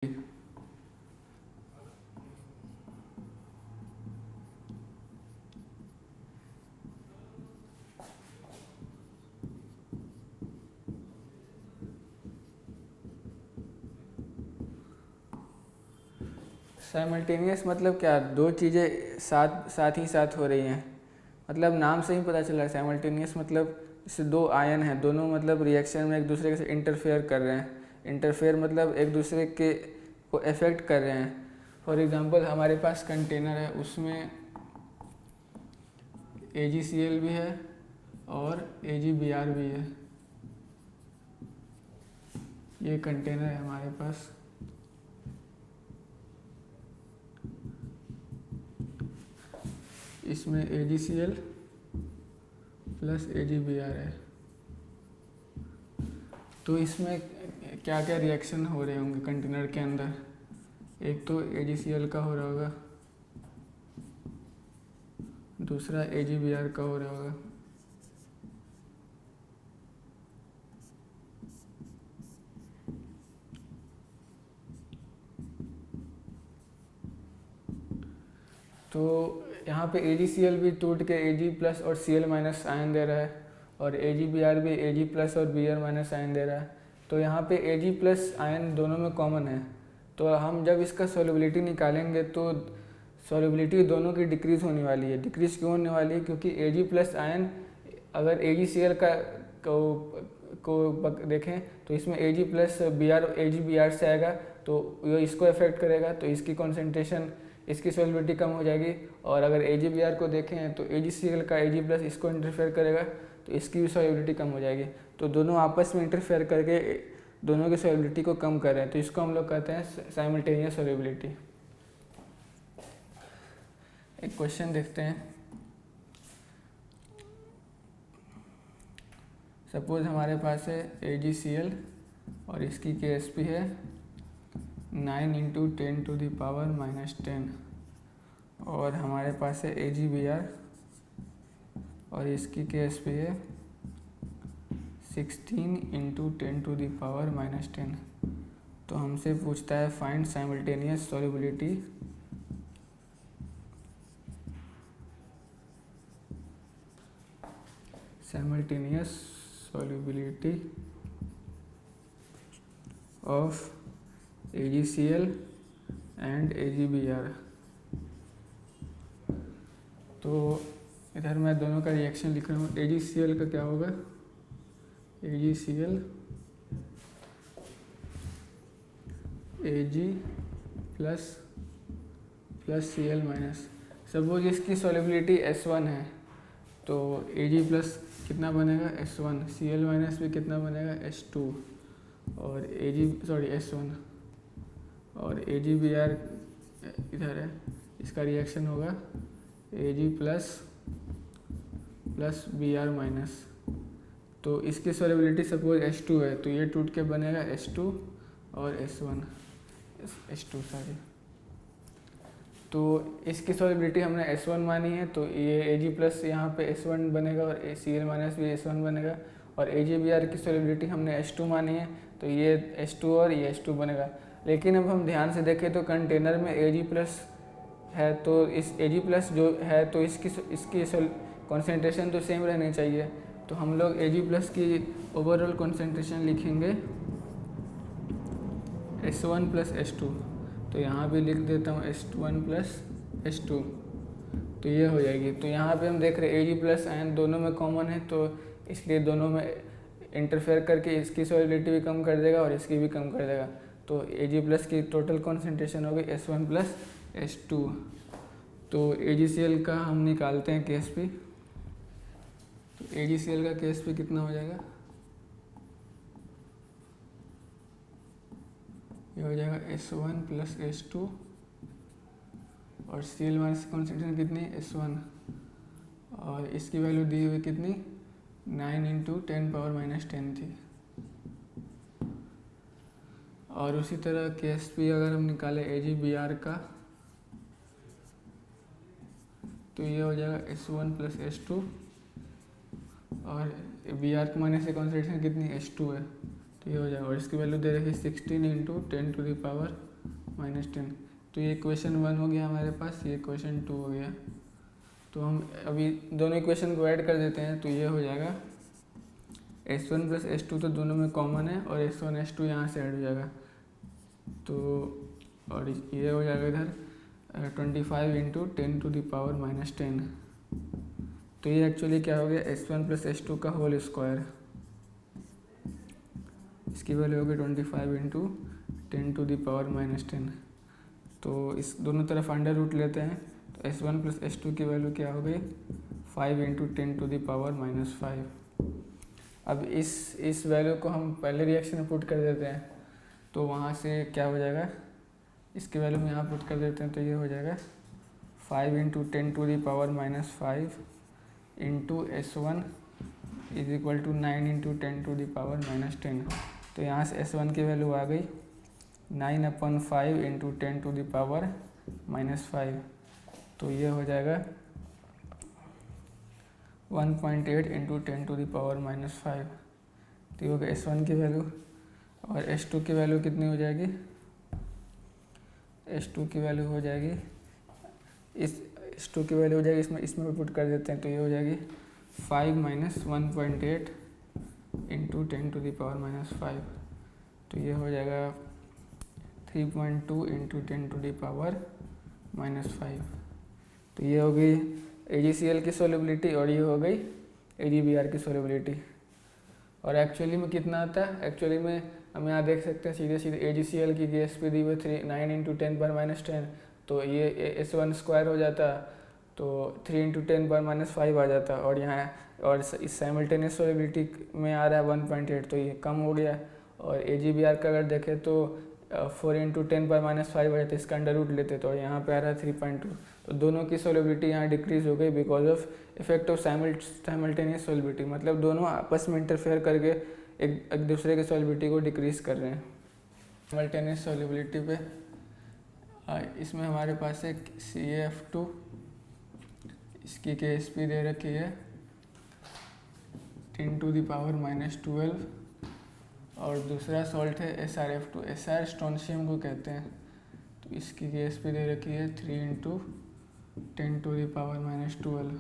Simultaneous मतलब क्या, दो चीज़ें साथ ही साथ हो रही हैं। मतलब नाम से ही पता चला है साइमल्टेनियस मतलब जैसे दो आयन हैं, दोनों मतलब रिएक्शन में एक दूसरे से इंटरफेयर कर रहे हैं। इंटरफेयर मतलब एक दूसरे के को अफेक्ट कर रहे हैं। फॉर एग्जांपल हमारे पास कंटेनर है, उसमें AgCl भी है और AgBr भी है। ये कंटेनर है हमारे पास। इसमें AgCl प्लस AgBr है। तो इसमें क्या क्या रिएक्शन हो रहे होंगे कंटेनर के अंदर। एक तो AgCl का हो रहा होगा, दूसरा AgBr का हो रहा होगा। तो यहाँ पे AgCl भी टूट के Ag प्लस और Cl माइनस आयन दे रहा है, और AgBr भी Ag प्लस और Br माइनस आयन दे रहा है। तो यहाँ पे Ag प्लस आयन दोनों में कॉमन है। तो हम जब इसका सॉल्युबिलिटी निकालेंगे तो सॉल्युबिलिटी दोनों की डिक्रीज़ होने वाली है। डिक्रीज़ क्यों होने वाली है? क्योंकि Ag प्लस आयन अगर AgCl को देखें तो इसमें Ag प्लस AgBr से आएगा, तो ये इसको अफेक्ट करेगा, तो इसकी कॉन्सेंट्रेशन, इसकी सॉल्युबिलिटी कम हो जाएगी। और अगर AgBr को देखें तो AgCl का Ag प्लस इसको इंटरफेयर करेगा, तो इसकी भी सॉल्युबिलिटी कम हो जाएगी। तो दोनों आपस में इंटरफेयर करके दोनों की सॉल्युबिलिटी को कम कर रहे हैं, तो इसको हम लोग कहते हैं साइमल्टेनियस सॉल्युबिलिटी। एक क्वेश्चन देखते हैं। सपोज हमारे पास है AgCl और इसकी KsP है 9 × 10⁻⁻10, और हमारे पास है AgBr और इसकी KsP है 16 × 10⁻⁻10। तो हमसे पूछता है find simultaneous solubility of AgCl and AgBr। तो इधर मैं दोनों का रिएक्शन लिख रहा हूँ। AgCl का क्या होगा? AgCl Ag plus Cl minus. Suppose इसकी सॉल्युबिलिटी S1 है, तो Ag प्लस कितना बनेगा? S1। Cl माइनस भी कितना बनेगा? S2। और S1। और AgBr इधर है, इसका रिएक्शन होगा Ag प्लस Br माइनस। तो इसकी सॉल्युबिलिटी सपोज S2 है, तो ये टूट के बनेगा S2 और S2 सॉरी। तो इसकी सॉल्युबिलिटी हमने S1 मानी है, तो ये Ag प्लस यहाँ पे S1 बनेगा और Cl माइनस भी S1 बनेगा। और AgBr की सॉल्युबिलिटी हमने S2 मानी है, तो ये S2 और ये S2 बनेगा। लेकिन अब हम ध्यान से देखें तो कंटेनर में Ag प्लस है, तो इस Ag प्लस जो है तो इसकी कॉन्सेंट्रेशन तो सेम रहनी चाहिए। तो हम लोग Ag प्लस की ओवरऑल कॉन्सेंट्रेशन लिखेंगे S1 प्लस S2। तो यहाँ भी लिख देता हूँ S1 प्लस S2, तो ये हो जाएगी। तो यहाँ पे हम देख रहे हैं Ag प्लस आयन दोनों में कॉमन है, तो इसलिए दोनों में इंटरफेयर करके इसकी सॉल्युबिलिटी भी कम कर देगा और इसकी भी कम कर देगा। तो Ag प्लस की टोटल कॉन्सेंट्रेशन होगी S1 प्लस S2। तो AgCl का हम निकालते हैं KsP। तो AgCl का KsP कितना हो जाएगा? ये हो जाएगा S1 प्लस S2, और Cl माइनस कॉन्सेंट्रेशन कितनी? S1, और इसकी वैल्यू दी हुई कितनी? 9 × 10⁻⁻10 थी। और उसी तरह KsP अगर हम निकालें AgBr का, तो ये हो जाएगा S1 प्लस S2, और Br के माइनस कॉन्सेंट्रेशन कितनी? S2 है, तो ये हो जाएगा। और इसकी वैल्यू दे रखी 16 × 10⁻⁻10। -10। तो ये इक्वेशन 1 हो गया हमारे पास, ये इक्वेशन 2 हो गया। तो हम अभी दोनों इक्वेशन को ऐड कर देते हैं, तो ये हो जाएगा S1 प्लस S2 तो दोनों में कॉमन है, और S1 S2 यहाँ से ऐड हो जाएगा। तो और ये हो जाएगा इधर 25 इंटू 10⁻⁻10। तो ये एक्चुअली क्या हो गया, S1 प्लस S2 का होल स्क्वायर। इसकी वैल्यू होगी 25 इंटू 10⁻⁻10। तो इस दोनों तरफ अंडर रूट लेते हैं, तो S1 प्लस S2 की वैल्यू क्या हो गई, 5 इंटू 10⁻⁻5। अब इस वैल्यू को हम पहले रिएक्शन में पुट कर देते हैं, तो वहाँ से क्या हो जाएगा, इसकी वैल्यू में यहाँ पुट कर देते हैं, तो ये हो जाएगा 5 into 10⁻⁻5 into S1 is equal to 9 into 10⁻⁻10। तो यहाँ से S1 की वैल्यू आ गई 9/5 इंटू 10⁻⁻5। तो ये हो जाएगा 1.8 इंटू 10⁻⁻5। तो ये हो गया S1 की वैल्यू। और S2 की वैल्यू कितनी हो जाएगी, S2 की वैल्यू हो जाएगी, इस S2 की वैल्यू हो जाएगी, इसमें पुट कर देते हैं, तो ये हो जाएगी 5 माइनस 1.8 इंटू 10⁻⁻5। तो ये हो जाएगा 3.2 इंटू 10⁻⁻5। तो ये हो गई AgCl की सोलिबिलिटी, और ये हो गई AgBr की सोलिबिलिटी। और एक्चुअली में कितना आता है, एक्चुअली में हम यहाँ देख सकते हैं सीधे AgCl की GSP दी हुई 9 इंटू 10⁻⁻10। तो ये S1 स्क्वायर हो जाता, तो 3 इंटू 10⁻⁻5 आ जाता। और यहाँ और इस साइमल्टेनियस सोलिबिलिटी में आ रहा है 1.8, तो ये कम हो गया। और AgBr का अगर देखें तो 4 इंटू 10⁻⁻5 आ जाता, इसका अंडर रूट लेते तो यहाँ पे आ रहा है 3.2। तो दोनों की सोलिबिलिटी यहाँ डिक्रीज हो गई because of effect of simultaneous solubility. मतलब दोनों आपस में इंटरफेयर करके एक दूसरे की सोलिबिलिटी को डिक्रीज कर रहे हैं। साइमल्टेनियस सोलिबिलिटी पे इसमें हमारे पास एक CaF2, इसकी KSP दे रखी है 10⁻⁻12। और दूसरा सॉल्ट है SrF2, SR स्ट्रोंशियम को कहते हैं। तो इसकी KSP दे रखी है 3 इंटू 10⁻⁻12।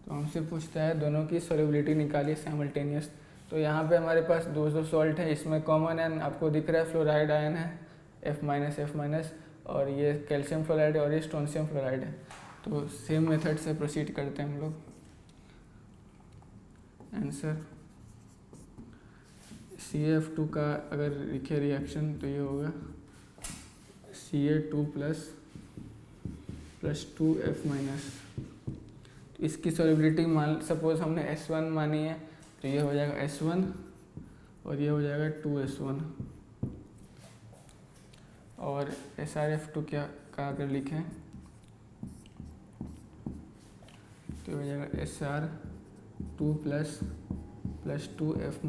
तो हमसे पूछता है दोनों की सोलिबिलिटी निकालिए साइमल्टेनियस। तो यहाँ पे हमारे पास दो सॉल्ट हैं, इसमें कॉमन है, आपको दिख रहा है फ्लोराइड आयन है F-, और ये कैल्शियम फ्लोराइड है और ये स्ट्रोंशियम फ्लोराइड है। तो सेम मेथड से प्रोसीड करते हैं हम लोग। आंसर CaF2 का अगर लिखे रिएक्शन तो ये होगा Ca2 प्लस 2F-। तो इसकी सोलिबिलिटी मान सपोज हमने S1 मानी है, तो ये हो जाएगा S1 और ये हो जाएगा 2S1। और SrF2 क्या का अगर लिखें तो हो जाएगा SR2 प्लस 2F-।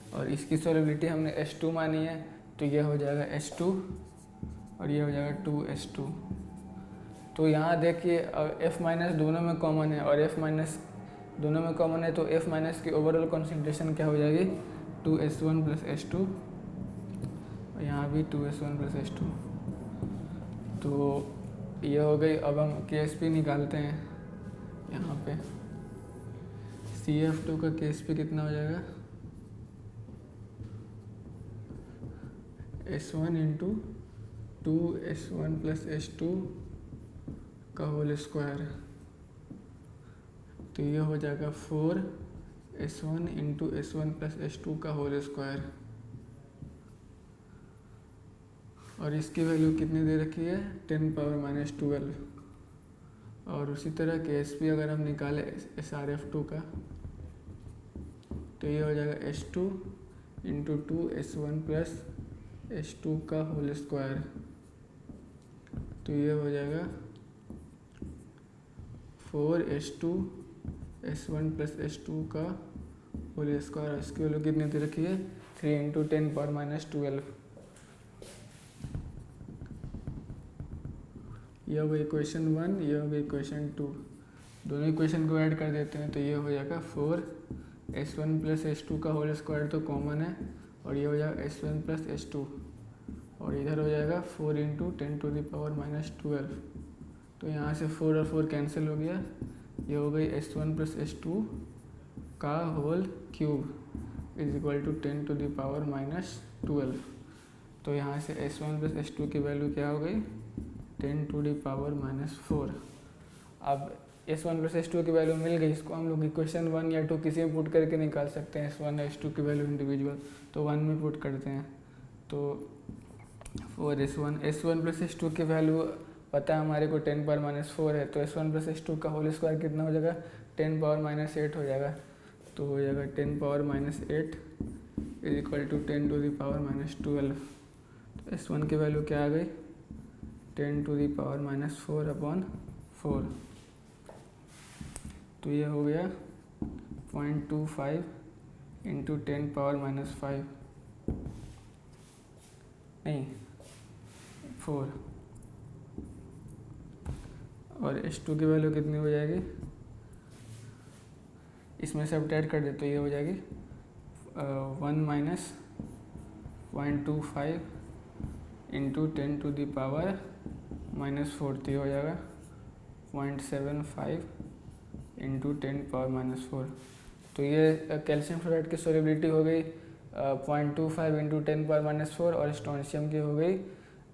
और इसकी सोलिबिलिटी हमने S2 मानी है, तो ये हो जाएगा S2 और ये हो जाएगा 2S2। तो यहाँ देखिए F- दोनों में कॉमन है, और F- दोनों में कॉमन है, तो F- की ओवरऑल कॉन्सेंट्रेशन क्या हो जाएगी 2S1 प्लस S2, और यहाँ भी 2S1 प्लस S2। तो ये हो गई। अब हम KSP निकालते हैं। यहाँ पे CaF2 का KSP कितना हो जाएगा S1 into 2S1 plus S2 का होल स्क्वायर। तो ये हो जाएगा 4S1 into S1 plus S2 का होल स्क्वायर। और इसकी वैल्यू कितनी दे रखी है 10⁻⁻12। और उसी तरह KSP अगर हम निकालें SrF2 का, तो ये हो जाएगा S2 into 2S1 plus S2 का होल स्क्वायर। तो ये हो जाएगा 4S2 S1 प्लस S2 का होल स्क्वायर। इसकी वैल्यू कितनी दे रखी है 3 इंटू 10⁻⁻12। ये हो गई इक्वेशन 1, ये हो गई इक्वेशन 2। दोनों इक्वेशन को ऐड कर देते हैं, तो ये हो जाएगा 4S1 प्लस S2 का होल स्क्वायर तो कॉमन है, और ये हो जाएगा S1 प्लस S2। और इधर हो जाएगा 4 इंटू 10⁻⁻12। तो यहाँ से 4 और 4 कैंसिल हो गया, ये हो गई S1 + S2 का whole cube is equal to 10⁻⁻12। तो यहाँ से S1 + S2 की वैल्यू क्या हो गई 10⁻⁻4। अब S1 + S2 की वैल्यू मिल गई, इसको हम लोग इक्वेशन 1 या 2 किसी में पुट करके निकाल सकते हैं S1 और S2 की वैल्यू इंडिविजुअल। तो 1 में पुट करते हैं, तो 4S1 + S2 की वैल्यू पता है हमारे को 10⁻⁻4 है, तो S1 + S2 का होल स्क्वायर कितना हो जाएगा 10⁻⁻8 हो जाएगा। तो हो जाएगा 10⁻⁻8 इज इक्वल टू 10⁻⁻12। तो S1 की वैल्यू क्या आ गई 10⁻⁻4/4। तो ये हो गया 0.25 इंटू 10⁻⁻5 नहीं 4। और S2 की वैल्यू कितनी हो जाएगी, इसमें सब्ट्रैक्ट कर दे तो ये हो जाएगी 1 - 0.25 इंटू 10⁻⁻4। तो ये हो जाएगा 0.75 इंटू 10⁻⁻4। तो ये कैल्शियम फ्लोराइड की सोलिबिलिटी हो गई 0.25 इंटू 10⁻⁻4 और स्ट्रोंशियम की हो गई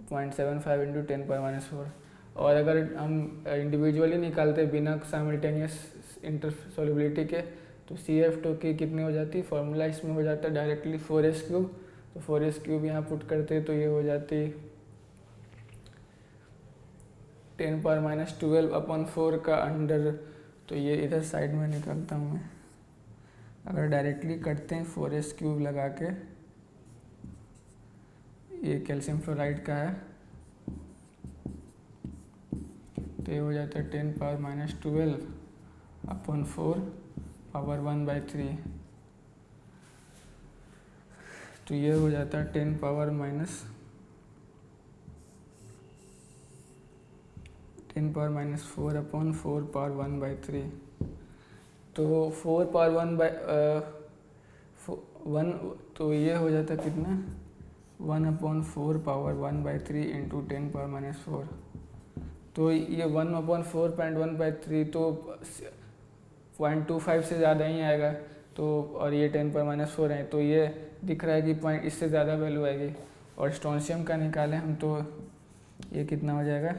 0.75 इंटू 10⁻⁻4। और अगर हम इंडिविजुअली निकालते बिना साइमल्टेनियस इंटर सोलिबिलिटी के तो CF2 की कितनी हो जाती, फॉर्मूला इसमें हो जाता डायरेक्टली 4s³। तो 4s³ यहाँ पुट करते तो ये हो जाती 10⁻⁻12/4 का अंडर। तो ये इधर साइड में निकालता हूँ मैं। अगर डायरेक्टली करते हैं 4s³ लगा के, ये कैल्शियम फ्लोराइड का है, तो ये हो जाता है 10⁻⁻12/4 पावर 1/3। तो ये हो जाता है 10⁻⁻4/1/3। तो 4/1/1, तो ये हो जाता है कितना 1/4 पावर 1/3 इंटू 10⁻⁻4। तो ये 1/4.1/3 तो 0.25 से ज़्यादा ही आएगा। तो और ये 10⁻⁻4 है, तो ये दिख रहा है कि पॉइंट इससे ज़्यादा वैल्यू आएगी। और स्ट्रोंशियम का निकालें हम तो ये कितना हो जाएगा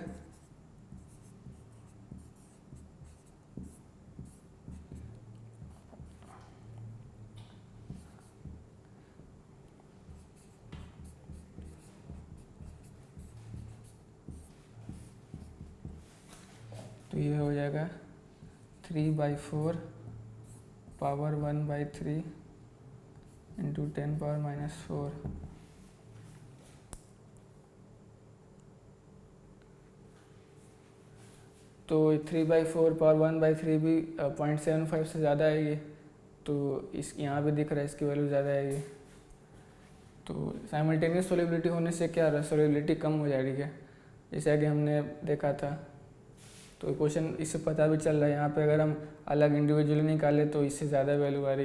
तो ये हो जाएगा 3/4 पावर 1/3 इंटू 10⁻⁻4। तो 3/4 पावर 1/3 भी 0.75 से ज़्यादा आएगी। तो इस यहाँ पे दिख रहा है इसकी वैल्यू ज़्यादा आएगी। तो साइमल्टेनियस सोलिबिलिटी होने से क्या रहा, सोलिबिलिटी कम हो जाएगी क्या, जैसा कि हमने देखा था। तो क्वेश्चन इससे पता भी चल रहा है, यहाँ पे अगर हम अलग इंडिविजुअली निकालें तो इससे ज़्यादा वैल्यू आ रही है।